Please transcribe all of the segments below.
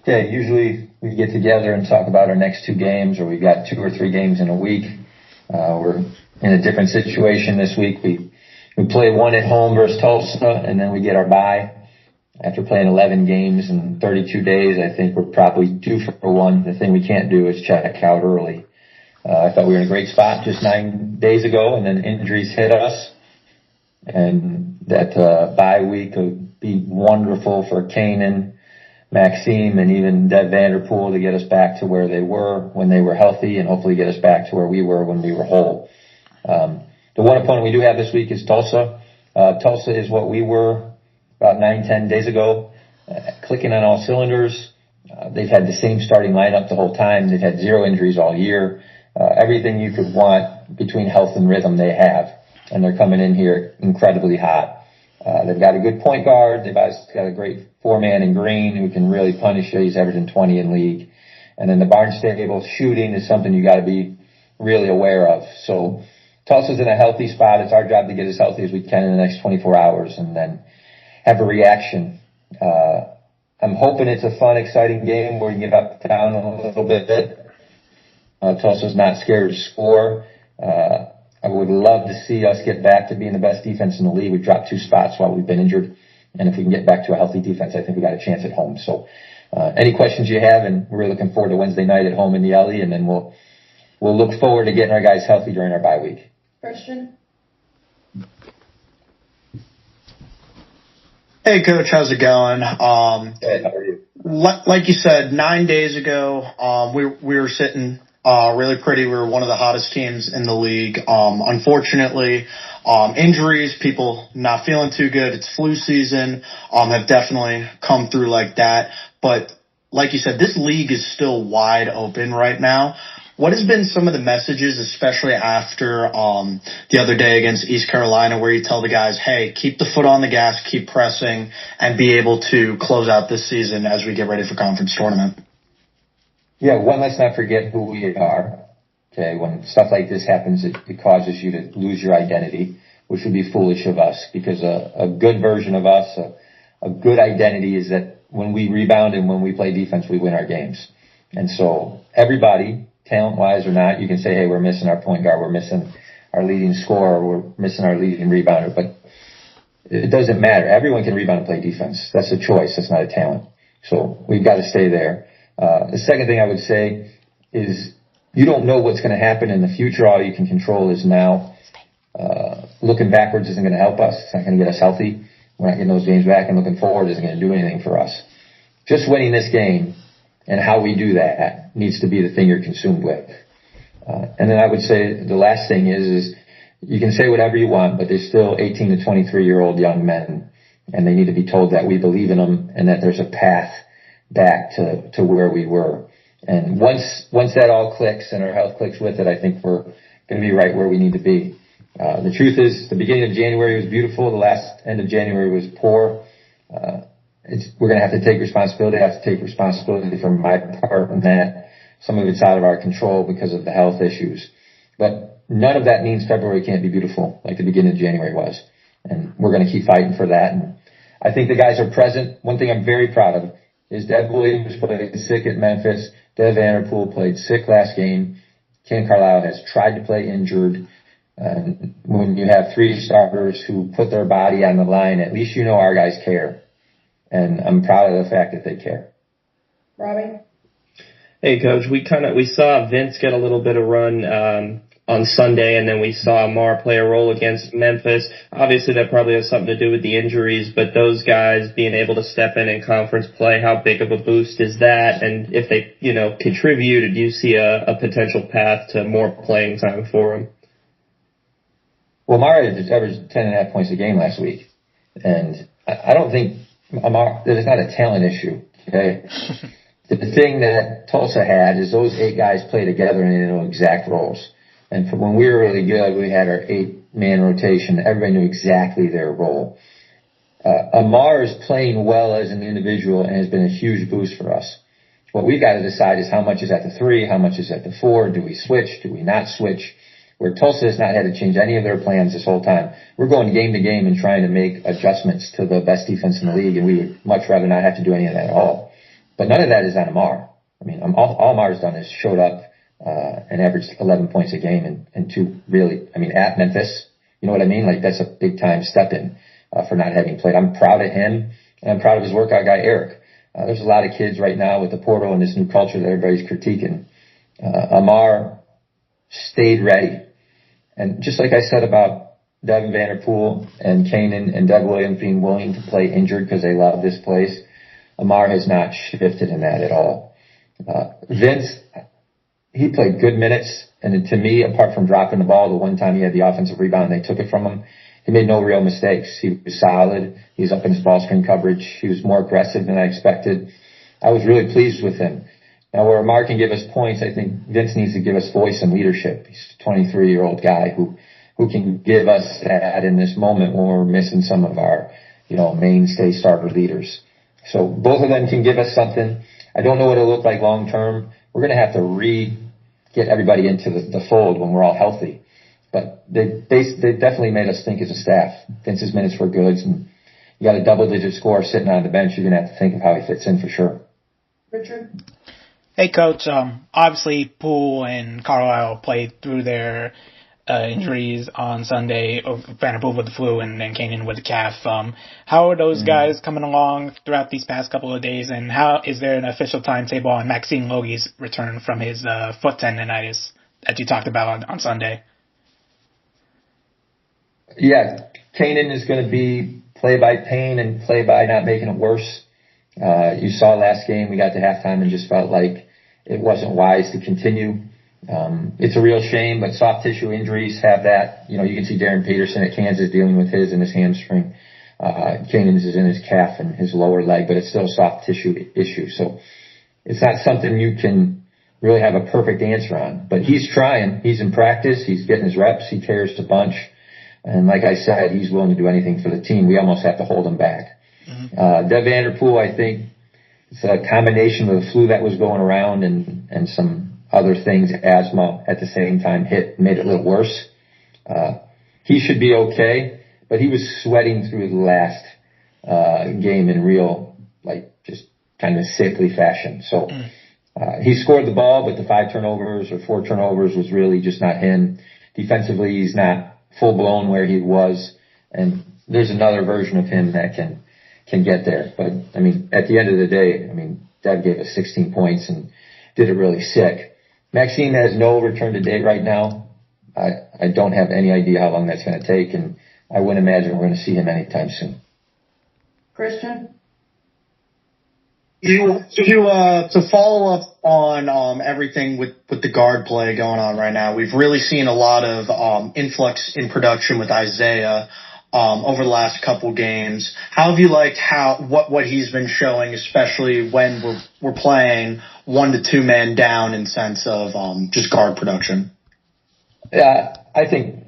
Okay, usually we get together and talk about our next 2 games, or we've got 2 or 3 games in a week. We're in a different situation this week. We play 1 at home versus Tulsa, and then we get our bye. After playing 11 games in 32 days, I think we're probably due for one. The thing we can't do is check out early. I thought we were in a great spot just 9 days ago, and then injuries hit us. And that bye week would be wonderful for Kanan, Maxime, and even Dev Vanderpool to get us back to where they were when they were healthy, and hopefully get us back to where we were when we were whole. The one opponent we do have this week is Tulsa. Tulsa is what we were about 9-10 days ago, clicking on all cylinders. They've had the same starting lineup the whole time. They've had 0 injuries all year. Everything you could want between health and rhythm they have. And they're coming in here incredibly hot. They've got a good point guard. They've got a great 4-man in Green who can really punish you. He's averaging 20 in league. And then the Barnstable shooting is something you got to be really aware of. So Tulsa's in a healthy spot. It's our job to get as healthy as we can in the next 24 hours and then have a reaction. I'm hoping it's a fun, exciting game where you get up and down a little bit. Tulsa's not scared to score. I would love to see us get back to being the best defense in the league. We've dropped 2 spots while we've been injured. And if we can get back to a healthy defense, I think we got a chance at home. So, any questions you have, and we're looking forward to Wednesday night at home in the Alley, and then we'll look forward to getting our guys healthy during our bye week. Christian? Hey, Coach, how's it going? Good, how are you? Like you said, 9 days ago, we were sitting really pretty. We were one of the hottest teams in the league. Unfortunately, injuries, people not feeling too good. It's flu season, have definitely come through like that. But like you said, this league is still wide open right now. What has been some of the messages, especially after the other day against East Carolina, where you tell the guys, hey, keep the foot on the gas, keep pressing, and be able to close out this season as we get ready for conference tournament? Yeah, one, let's not forget who we are. Okay, when stuff like this happens, it causes you to lose your identity, which would be foolish of us, because a good version of us, a good identity is that when we rebound and when we play defense, we win our games. And so everybody, talent-wise or not, you can say, hey, we're missing our point guard, we're missing our leading scorer, we're missing our leading rebounder, but it doesn't matter. Everyone can rebound and play defense. That's a choice. That's not a talent. So we've got to stay there. The second thing I would say is you don't know what's going to happen in the future. All you can control is now. Looking backwards isn't going to help us. It's not going to get us healthy. We're not getting those games back, and looking forward isn't going to do anything for us. Just winning this game and how we do that needs to be the thing you're consumed with. And then I would say the last thing is you can say whatever you want, but they're still 18 to 23-year-old young men, and they need to be told that we believe in them and that there's a path back to where we were. And once that all clicks and our health clicks with it, I think we're going to be right where we need to be. The truth is, the beginning of January was beautiful. The end of January was poor. We're going to have to take responsibility. I have to take responsibility for my part in that. Some of it's out of our control because of the health issues. But none of that means February can't be beautiful like the beginning of January was. And we're going to keep fighting for that. And I think the guys are present. One thing I'm very proud of is Dev Williams played sick at Memphis. Dev Vanderpool played sick last game. Ken Carlisle has tried to play injured. When you have 3 starters who put their body on the line, at least you know our guys care. And I'm proud of the fact that they care. Robbie? Hey, Coach, we saw Vince get a little bit of run on Sunday, and then we saw Amar play a role against Memphis. Obviously, that probably has something to do with the injuries, but those guys being able to step in conference play, how big of a boost is that? And if they, contribute, do you see a potential path to more playing time for them? Well, Amar averaged 10.5 points a game last week, and I don't think Amar, it's not a talent issue, okay? The thing that Tulsa had is those 8 guys play together and they know exact roles. And when we were really good, we had our 8-man rotation. Everybody knew exactly their role. Amar is playing well as an individual and has been a huge boost for us. What we've got to decide is how much is at the 3, how much is at the 4. Do we switch? Do we not switch? Where Tulsa has not had to change any of their plans this whole time. We're going game to game and trying to make adjustments to the best defense in the league, and we would much rather not have to do any of that at all. But none of that is on Amar. I mean, all Amar's done is showed up, and averaged 11 points a game and two really, I mean, at Memphis. You know what I mean? Like, that's a big time step in, for not having played. I'm proud of him, and I'm proud of his workout guy, Eric. There's a lot of kids right now with the portal and this new culture that everybody's critiquing. Amar stayed ready. And just like I said about Devin Vanderpool and Kanan and Doug Williams being willing to play injured because they love this place, Amar has not shifted in that at all. Vince, he played good minutes, and to me, apart from dropping the ball the one time he had the offensive rebound and they took it from him, he made no real mistakes. He was solid. He was up in his ball screen coverage. He was more aggressive than I expected. I was really pleased with him. Now, where Amar can give us points, I think Vince needs to give us voice and leadership. He's a 23-year-old guy who can give us that in this moment when we're missing some of our, mainstay starter leaders. So both of them can give us something. I don't know what it'll look like long term. We're going to have to get everybody into the fold when we're all healthy. But they definitely made us think as a staff. Vince's minutes were good, and you got a double-digit score sitting on the bench. You're going to have to think of how he fits in for sure. Richard? Hey, Coach. Obviously, Poole and Carlisle played through their injuries on Sunday. Vanderpool with the flu and Kanan with the calf. How are those guys coming along throughout these past couple of days? And how is there an official timetable on Maxime Logie's return from his foot tendonitis that you talked about on Sunday? Yeah, Kanan is going to be play by pain and play by not making it worse. You saw last game, we got to halftime and just felt like it wasn't wise to continue. It's a real shame, but soft tissue injuries have that. You can see Darren Peterson at Kansas dealing with his in his hamstring. Kanan's is in his calf and his lower leg, but it's still a soft tissue issue. So it's not something you can really have a perfect answer on. But he's trying. He's in practice. He's getting his reps. He cares to bunch. And like I said, he's willing to do anything for the team. We almost have to hold him back. Dev Vanderpool, I think it's a combination of the flu that was going around and some other things, asthma at the same time made it a little worse. He should be okay, but he was sweating through the last game in real, just kind of sickly fashion. So he scored the ball, but the 5 turnovers or 4 turnovers was really just not him. Defensively, he's not full blown where he was, and there's another version of him that can get there. But I mean, at the end of the day, Dev gave us 16 points and did it really sick. Maxime has no return to date right now. I don't have any idea how long that's going to take, and I wouldn't imagine we're going to see him anytime soon. Christian? To follow up on everything with the guard play going on right now, we've really seen a lot of influx in production with Isaiah over the last couple games. How have you liked what he's been showing, especially when we're playing 1 to 2 man down in sense of just guard production? Yeah, I think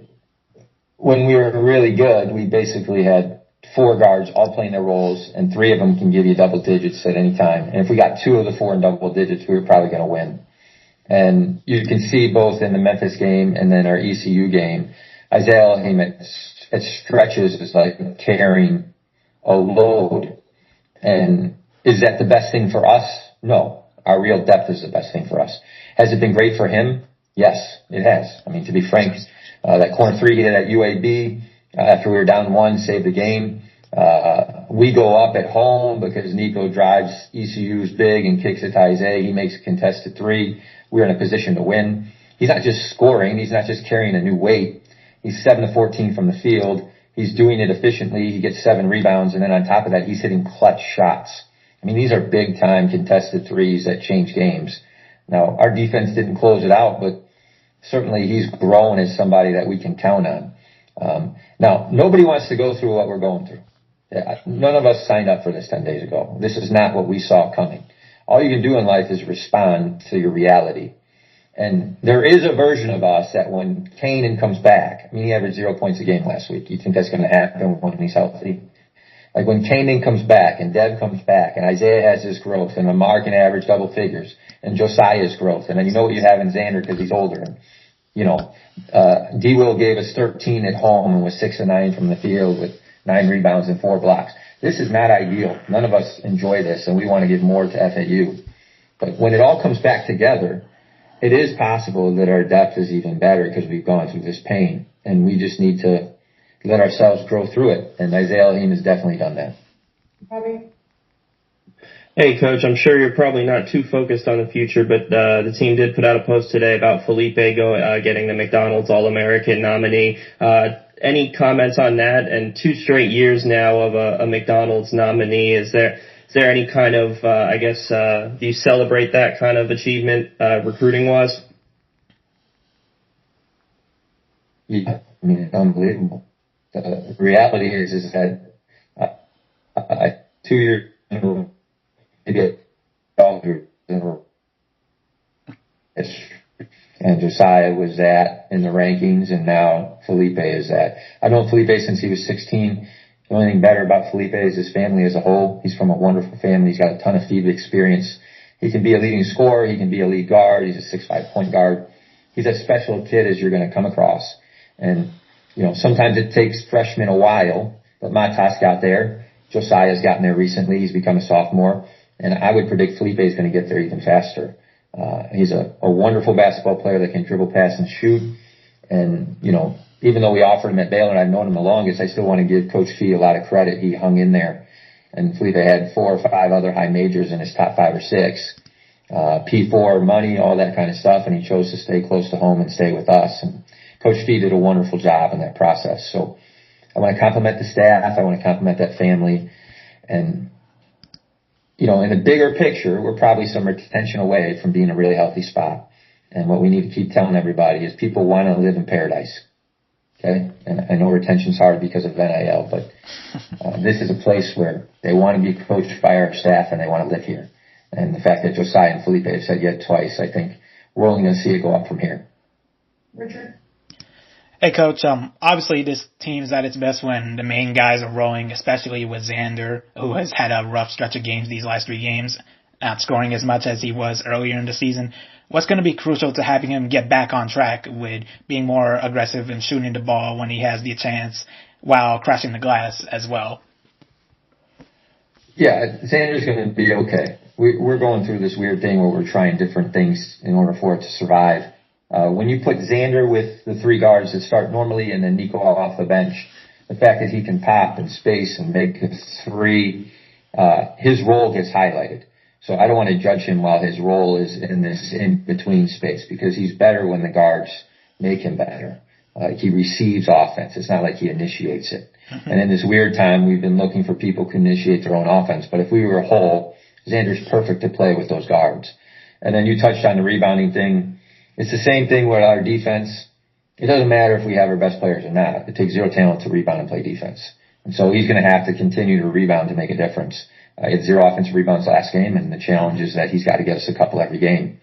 when we were really good, we basically had 4 guards all playing their roles, and 3 of them can give you double digits at any time. And if we got 2 of the 4 in double digits, we were probably going to win. And you can see both in the Memphis game and then our ECU game, Isaiah Elohim at stretches is like carrying a load. And is that the best thing for us? No. Our real depth is the best thing for us. Has it been great for him? Yes, it has. To be frank, that corner 3 he hit at UAB after we were down 1, saved the game. We go up at home because Nico drives ECU's big and kicks it to Isaiah. He makes a contested 3. We're in a position to win. He's not just scoring. He's not just carrying a new weight. He's 7 of 14 from the field. He's doing it efficiently. He gets 7 rebounds, and then on top of that, he's hitting clutch shots. These are big-time contested 3s that change games. Now, our defense didn't close it out, but certainly he's grown as somebody that we can count on. Now, nobody wants to go through what we're going through. None of us signed up for this 10 days ago. This is not what we saw coming. All you can do in life is respond to your reality. And there is a version of us that when Kanan comes back, he averaged 0 points a game last week. You think that's going to happen when he's healthy? Like when Kanan comes back and Dev comes back and Isaiah has his growth and Lamar can average double figures and Josiah's growth, and then you know what you have in Xander because he's older. And, D-Will gave us 13 at home and was 6 of 9 from the field with 9 rebounds and 4 blocks. this is not ideal. None of us enjoy this, and we want to give more to FAU. But when it all comes back together, it is possible that our depth is even better because we've gone through this pain, and we just need to let ourselves grow through it. And Isaiah Elohim has definitely done that. Bobby? Hey, Coach, I'm sure you're probably not too focused on the future, but the team did put out a post today about Felipe getting the McDonald's All-American nominee. Any comments on that? And 2 straight years now of a McDonald's nominee. Is there any kind of, do you celebrate that kind of achievement recruiting-wise? Yeah, I mean, it's unbelievable. The reality is that 2 years in a row, maybe and Josiah was that in the rankings, and now Felipe is that. I've known Felipe since he was 16. The only thing better about Felipe is his family as a whole. He's from a wonderful family. He's got a ton of FIBA experience. He can be a leading scorer. He can be a lead guard. He's a 6'5" point guard. He's as special a kid as you're going to come across. And, sometimes it takes freshmen a while, but Matas got there. Josiah's gotten there recently. He's become a sophomore. And I would predict Felipe is going to get there even faster. He's a wonderful basketball player that can dribble, pass, and shoot. And, even though we offered him at Baylor and I've known him the longest, I still want to give Coach Fee a lot of credit. He hung in there. And Felipe had 4 or 5 other high majors in his top 5 or 6. P4, money, all that kind of stuff. And he chose to stay close to home and stay with us. And Coach Fee did a wonderful job in that process. So I want to compliment the staff. I want to compliment that family. And, in the bigger picture, we're probably some retention away from being a really healthy spot. And what we need to keep telling everybody is people want to live in paradise. Okay? And I know retention's hard because of NIL, but this is a place where they want to be coached by our staff and they want to live here. And the fact that Josiah and Felipe have said yet twice, I think we're only going to see it go up from here. Richard? Hey, Coach, obviously this team's at its best when the main guys are rolling, especially with Xander, who has had a rough stretch of games these last 3 games, not scoring as much as he was earlier in the season. What's going to be crucial to having him get back on track with being more aggressive and shooting the ball when he has the chance while crashing the glass as well? Yeah, Xander's going to be okay. We're going through this weird thing where we're trying different things in order for it to survive. When you put Xander with the 3 guards that start normally and then Nico off the bench, the fact that he can pop and space and make a 3, his role gets highlighted. So I don't want to judge him while his role is in this in-between space because he's better when the guards make him better. He receives offense. It's not like he initiates it. And in this weird time, we've been looking for people who can initiate their own offense. But if we were a whole, Xander's perfect to play with those guards. And then you touched on the rebounding thing. It's the same thing with our defense. It doesn't matter if we have our best players or not. It takes 0 talent to rebound and play defense. And so he's going to have to continue to rebound to make a difference. He had 0 offensive rebounds last game, and the challenge is that he's got to get us a couple every game.